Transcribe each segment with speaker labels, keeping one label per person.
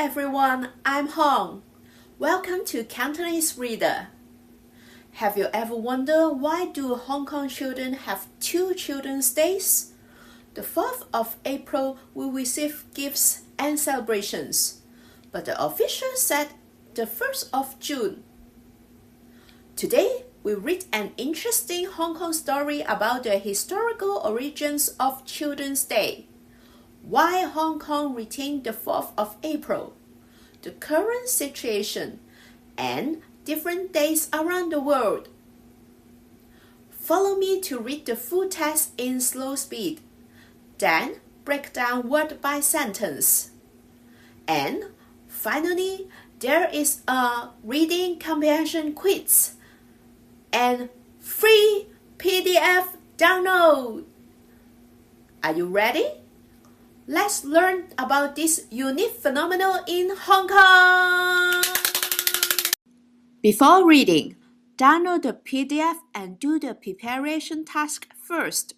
Speaker 1: everyone, I'm Hong. Welcome to Cantonese Reader. Have you ever wondered why do Hong Kong children have two Children's Days? The 4th of April will receive gifts and celebrations, but the official said the 1st of June. Today, we read an interesting Hong Kong story about the historical origins of Children's Day. Why Hong Kong retained the 4th of April, the current situation, and different days around the world. Follow me to read the full text in slow speed, then break down word by sentence. And finally, there is a reading comprehension quiz and free PDF download. Are you ready? Let's learn about this unique phenomenon in Hong Kong. Before reading, download the PDF and do the preparation task first.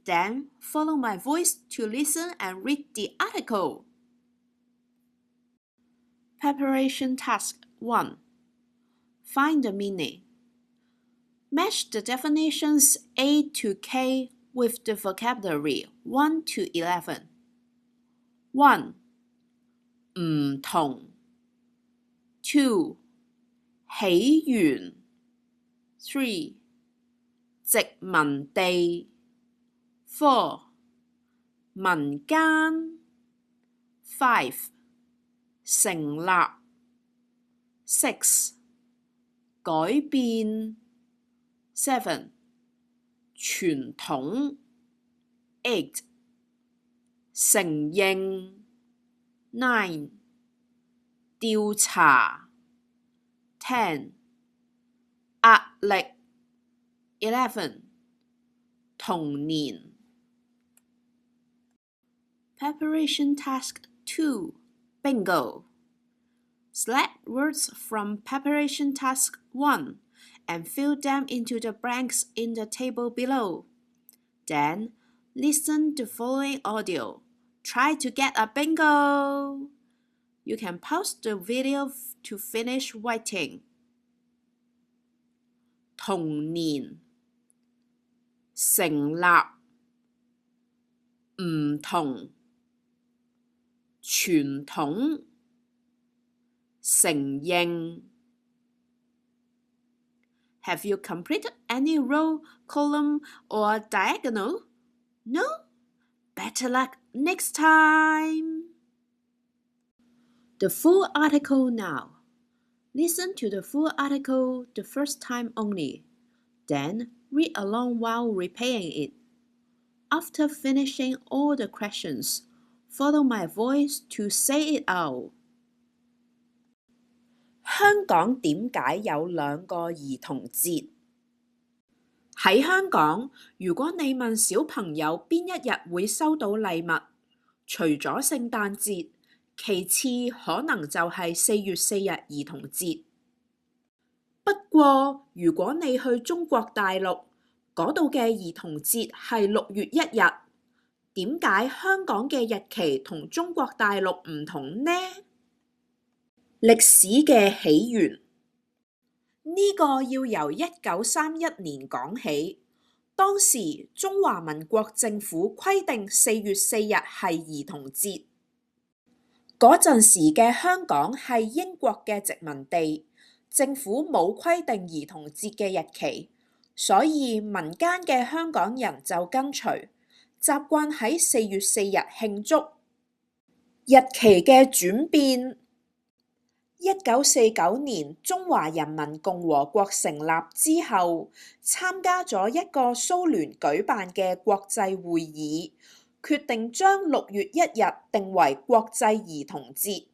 Speaker 1: Then follow my voice to listen and read the article. Preparation task 1. Find the meaning. Match the definitions A to K with the vocabulary 1 to 11. 1. 唔同 2. 起源 3. 殖民地 4. 民間 5. 成立 6. 改變 7. 傳統 8. 承認 9. 調查 10. 壓力 11. 童年 Preparation Task 2. Bingo. Select words from Preparation Task 1 and fill them into the blanks in the table below. Then, listen to the following audio. Try to get a bingo! You can pause the video to finish writing. 童年 成立 唔同 傳統 承認 Have you completed any row, column, or diagonal? No? Better luck next time! The full article now. Listen to the full article the first time only. Then read along while replaying it. After finishing all the questions, follow my voice to say it out. 香港點解有2個兒童節？喺香港，如果你問小朋友邊一日會收到禮物，除咗聖誕節，其次可能就係4月4日兒童節。不過，如果你去中國大陸，嗰度嘅兒童節係6月1日，點解香港嘅日期同中國大陸唔同呢？歷史嘅起源呢個要由1931年講起。當時中華民國政府規定4月4日係兒童節。嗰陣時嘅香港係英國嘅殖民地，政府冇規定兒童節嘅日期，所以民間嘅香港人就跟隨，習慣喺4月4日慶祝。日期嘅轉變1949年中華人民共和國成立之後，參加咗一個蘇聯舉辦嘅國際會議，決定將6月1日定為國際兒童節，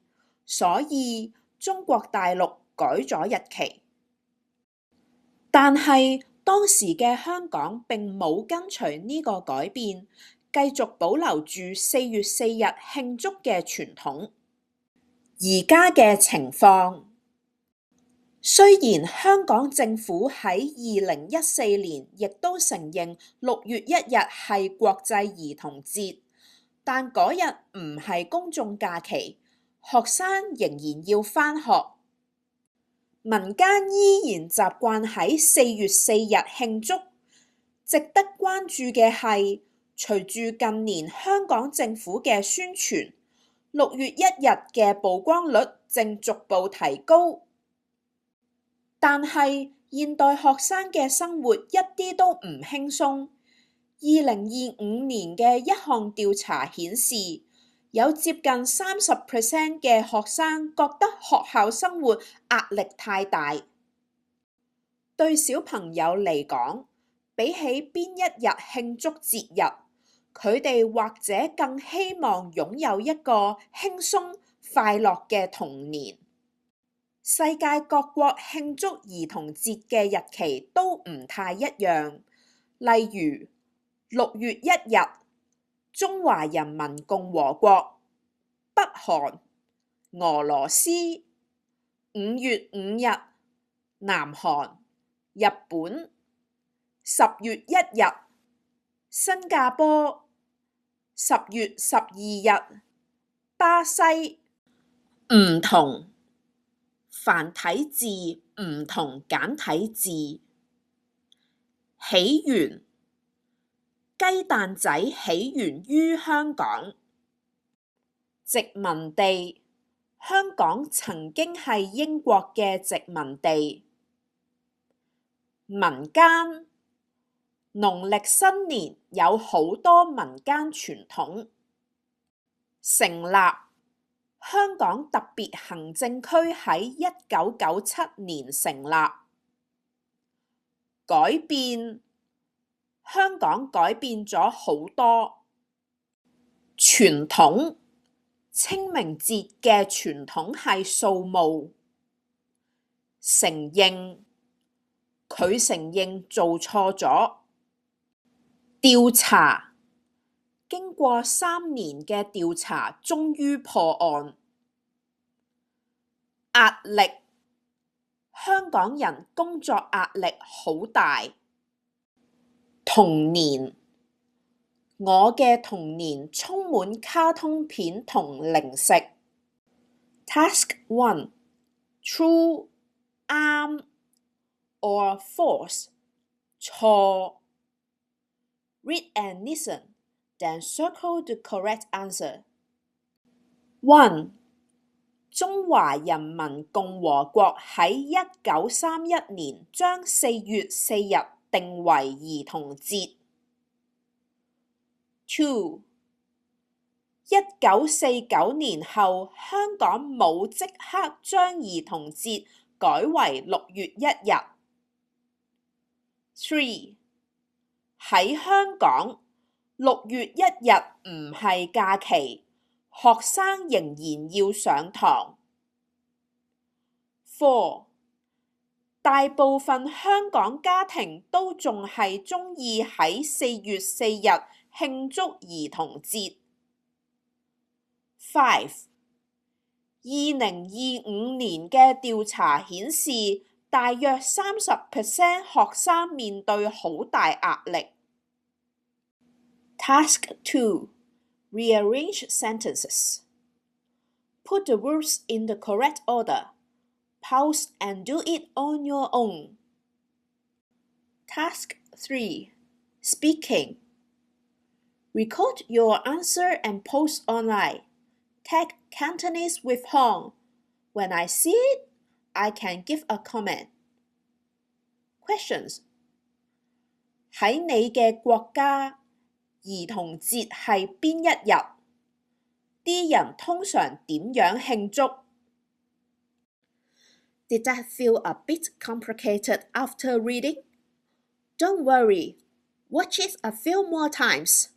Speaker 1: 所以中國大陸改咗日期。但係當時嘅香港並冇跟隨呢個改變，繼續保留住4月4日慶祝嘅傳統。而家嘅情況，雖然香港政府喺2014年亦都承認6月1日係國際兒童節，但嗰日唔係公眾假期，學生仍然要返學。民間依然習慣喺4月4日慶祝。值得關注嘅係，隨住近年香港政府嘅宣傳，6月1日嘅曝光率正逐步提高。但係現代學生嘅生活一啲都唔輕鬆。2025年嘅一項調查顯示，有接近30% 嘅學生覺得學校生活壓力太大。對小朋友嚟講，比起邊一日慶祝節日，佢哋或者更希望擁有一個輕鬆快樂嘅童年。世界各國慶祝兒童節嘅日期都唔太一樣，例如6月1日，中華人民共和國、北韓、俄羅斯；5月5日，南韓、日本；10月1日，新加坡；10月12日，巴西。唔同繁體字唔同簡體字。起源，雞蛋仔起源於香港。殖民地，香港曾經係英國嘅殖民地。民間，農曆新年有好多民間傳統。成立，香港特別行政區喺1997年成立。改變，香港改變咗好多。傳統，清明節嘅傳統係掃墓。承認，佢承認做錯咗。調查，經過3年嘅調查，終於破案。壓力，香港人工作壓力好大。童年，我嘅童年充滿卡通片同零食。Task 1 True, 啱 or false 錯。Read and listen, then circle the correct answer. 1. 中華人民共和國喺1931年將4月4日定為兒童節。2. 1949年後，香港冇即刻將兒童節改為6月1日。3. 喺香港，6月1日唔係假期，學生仍然要上堂。4. 大部分香港家庭都仲係鍾意喺4月4日慶祝兒童節。5. 2025年嘅調查顯示，大約30% 學生面對好大壓力。Task 2 Rearrange sentences. Put the words in the correct order. Pause and do it on your own. Task 3 Speaking. Record your answer and post online. Tag Cantonese with Hong. When I see it, I can give a comment. Questions. 喺你嘅國家，兒童節係邊一日？啲人通常點樣慶祝？ Did that feel a bit complicated after reading? Don't worry, watch it a few more times.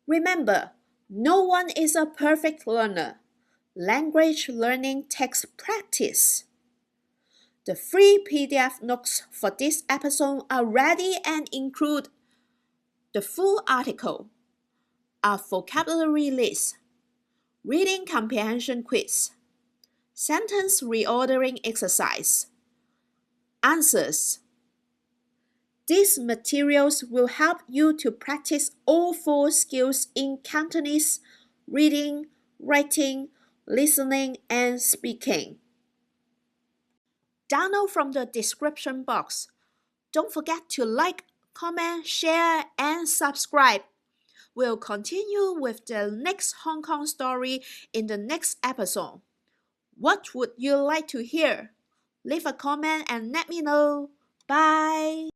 Speaker 1: Remember, no one is a perfect learner. Language learning takes practice. The free PDF notes for this episode are ready and include the full article, a vocabulary list, reading comprehension quiz, sentence reordering exercise, answers. These materials will help you to practice all 4 skills in Cantonese: reading, writing, listening and speaking. Download from the description box. Don't forget to like, comment, share, and subscribe. We'll continue with the next Hong Kong story in the next episode. What would you like to hear? Leave a comment and let me know. Bye!